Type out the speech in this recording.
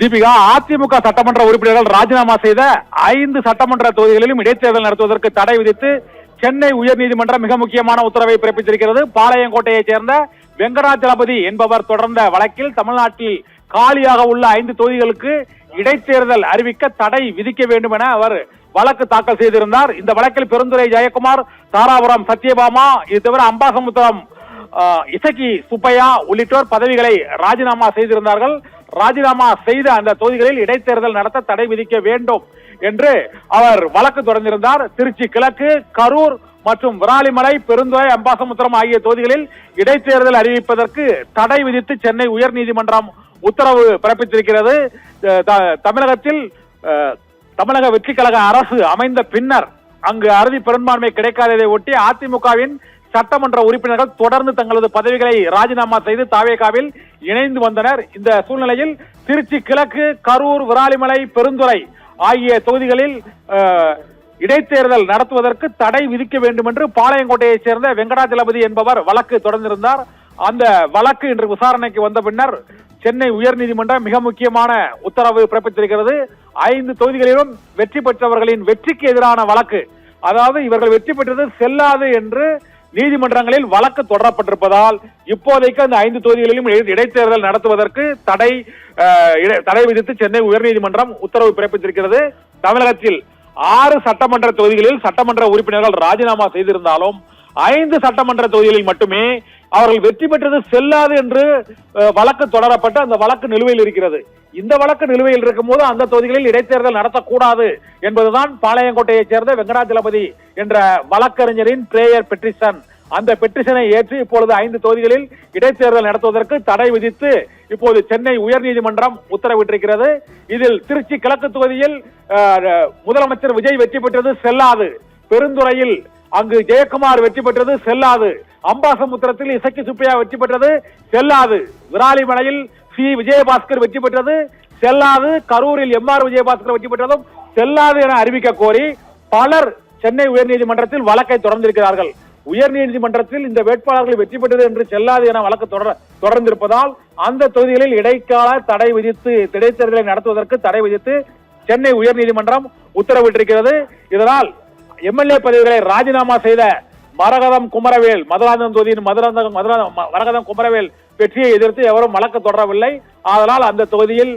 தீபிகா, அதிமுக சட்டமன்ற உறுப்பினர்கள் ராஜினாமா செய்த 5 சட்டமன்ற தொகுதிகளிலும் இடைத்தேர்தல் நடத்துவதற்கு தடை விதித்து சென்னை உயர்நீதிமன்றம் மிக முக்கியமான உத்தரவை பிறப்பித்திருக்கிறது. பாளையங்கோட்டையைச் சேர்ந்த வெங்கடாச்சலபதி என்பவர் தொடர்ந்த வழக்கில் தமிழ்நாட்டில் காலியாக உள்ள 5 தொகுதிகளுக்கு இடைத்தேர்தல் அறிவிக்க தடை விதிக்க வேண்டும் என அவர் வழக்கு தாக்கல் செய்திருந்தார். இந்த வழக்கில் பெருந்துறை ஜெயக்குமார், தாராபுரம் சத்யபாமா, இது தவிர அம்பாசமுத்திரம் இசக்கி சுப்பையா உள்ளிட்டோர் பதவிகளை ராஜினாமா செய்திருந்தார்கள். ராஜினாமா செய்த அந்த தொகுதிகளில் இடைத்தேர்தல் நடத்த தடை விதிக்க வேண்டும் என்று அவர் வழக்கு தொடர்ந்திருந்தார். திருச்சி கிழக்கு, கரூர் மற்றும் விராலிமலை, பெருந்துறை, அம்பாசமுத்திரம் ஆகிய தொகுதிகளில் இடைத்தேர்தல் அறிவிப்பதற்கு தடை விதித்து சென்னை உயர்நீதிமன்றம் உத்தரவு பிறப்பித்திருக்கிறது. தமிழகத்தில் தமிழக வெற்றி கழக அரசு அமைந்த பின்னர் அங்கு அறுதி பெரும்பான்மை கிடைக்காததை ஒட்டி அதிமுகவின் சட்டமன்ற உறுப்பினர்கள் தொடர்ந்து தங்களது பதவிகளை ராஜினாமா செய்து தாவேகாவில் இணைந்து வந்தனர். இந்த சூழ்நிலையில் திருச்சி கிழக்கு, கரூர், விராலிமலை, பெருந்துறை ஆகிய தொகுதிகளில் இடைத்தேர்தல் நடத்துவதற்கு தடை விதிக்க வேண்டும் என்று பாளையங்கோட்டையைச் சேர்ந்த வெங்கடாச்சலபதி என்பவர் வழக்கு தொடர்ந்திருந்தார். அந்த வழக்கு இன்று விசாரணைக்கு வந்த பின்னர் சென்னை உயர்நீதிமன்றம் மிக முக்கியமான உத்தரவு பிறப்பித்திருக்கிறது. 5 தொகுதிகளிலும் வெற்றி பெற்றவர்களின் வெற்றிக்கு எதிரான வழக்கு, அதாவது இவர்கள் வெற்றி பெற்றது செல்லாது என்று நீதிமன்றங்களில் வழக்கு தொடரப்பட்டிருப்பதால் இப்போதைக்கு அந்த 5 தொகுதிகளிலும் இடைத்தேர்தல் நடத்துவதற்கு தடை விதித்து சென்னை உயர்நீதிமன்றம் உத்தரவு பிறப்பித்திருக்கிறது. தமிழகத்தில் 6 சட்டமன்ற தொகுதிகளில் சட்டமன்ற உறுப்பினர்கள் ராஜினாமா செய்திருந்தாலும் 5 சட்டமன்ற தொகுதிகளில் மட்டுமே அவர்கள் வெற்றி பெற்றது செல்லாது என்று வழக்கு தொடரப்பட்டு அந்த வழக்கு நிலுவையில் இருக்கிறது. இந்த வழக்கு நிலுவையில் இருக்கும் போது அந்த தொகுதிகளில் இடைத்தேர்தல் நடத்தக்கூடாது என்பதுதான் பாளையங்கோட்டையைச் சேர்ந்த வெங்கடாச்சலபதி என்ற வழக்கறிஞரின் பிரேயர் பெட்டிஷன். அந்த பெட்டிஷனை ஏற்று இப்பொழுது 5 தொகுதிகளில் இடைத்தேர்தல் நடத்துவதற்கு தடை விதித்து இப்போது சென்னை உயர்நீதிமன்றம் உத்தரவிட்டிருக்கிறது. இதில் திருச்சி கிழக்கு தொகுதியில் முதலமைச்சர் விஜய் வெற்றி பெற்றது செல்லாது, பெருந்துறையில் அங்கு ஜெயக்குமார் வெற்றி பெற்றது செல்லாது, அம்பாசமுத்திரத்தில் இசக்கி சுப்பையா வெற்றி பெற்றது செல்லாது, விராலிமலையில் சி விஜயபாஸ்கர் வெற்றி பெற்றது செல்லாது, கரூரில் MR விஜயபாஸ்கர் வெற்றி பெற்றதும் செல்லாது என அறிவிக்க கோரி பலர் சென்னை உயர்நீதிமன்றத்தில் வழக்கை தொடர்ந்திருக்கிறார்கள். உயர்நீதிமன்றத்தில் இந்த வேட்பாளர்கள் வெற்றி பெற்றது என்று செல்லாது என வழக்கு தொடர்ந்திருப்பதால் அந்த தொகுதிகளில் இடைக்கால தடை விதித்து இடைத்தேர்தலை நடத்துவதற்கு தடை விதித்து சென்னை உயர்நீதிமன்றம் உத்தரவிட்டிருக்கிறது. இதனால் MLA பதவிகளை ராஜினாமா செய்த மரகதம் குமரவேல், மதுராந்தகம் தொகுதியின் மரகதம் குமரவேல் வெற்றியை எதிர்த்து எவரும் வழக்கு தொடரவில்லை. அதனால் அந்த தொகுதியில்